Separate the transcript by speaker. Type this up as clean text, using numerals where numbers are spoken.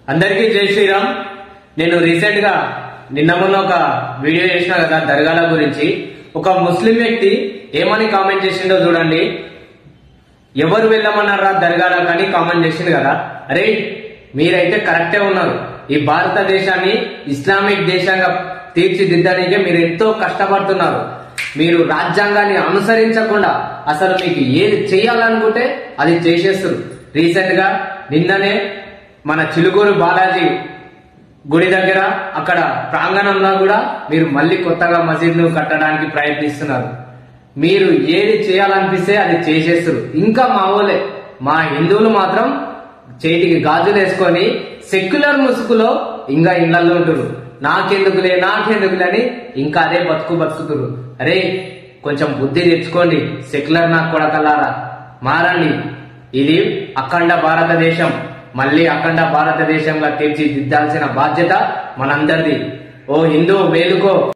Speaker 1: అందరికీ జై శ్రీరామ్. నేను రీసెంట్ గా నిన్న మొన్న ఒక వీడియో చేసిన కదా దర్గాల గురించి. ఒక ముస్లిం వ్యక్తి ఏమని కామెంట్ చేసిండో చూడండి. ఎవరు వెళ్ళమన్నారా దర్గాలకు అని కామెంట్ చేసిండు కదా. అరే మీరైతే కరెక్టే ఉన్నారు. ఈ భారతదేశాన్ని ఇస్లామిక్ దేశంగా తీర్చిదిద్దడానికే మీరు ఎంతో కష్టపడుతున్నారు. మీరు రాజ్యాంగాన్ని అనుసరించకుండా అసలు మీకు ఏది చేయాలనుకుంటే అది చేసేస్తారు. రీసెంట్ గా నిన్ననే మన చిలుకూరు బాలాజీ గుడి దగ్గర అక్కడ ప్రాంగణంలో కూడా మీరు మళ్ళీ కొత్తగా మసీద్ను కట్టడానికి ప్రయత్నిస్తున్నారు. మీరు ఏది చేయాలనిపిస్తే అది చేసేస్తారు. ఇంకా మా హిందువులు మాత్రం చేతికి గాజులు వేసుకొని సెక్యులర్ ముసుగులో ఇంకా ఇళ్లలో ఉంటారు. నాకెందుకులే అని ఇంకా అదే బతుకుతురు. అరే కొంచెం బుద్ధి తెచ్చుకోండి. సెక్యులర్ నాకు కొడకల్లారా మారండి. ఇది అఖండ భారతదేశం. మళ్ళీ అఖండ భారతదేశంగా తీర్చిదిద్దాల్సిన బాధ్యత మనందరిది. ఓ హిందూ మేలుకో.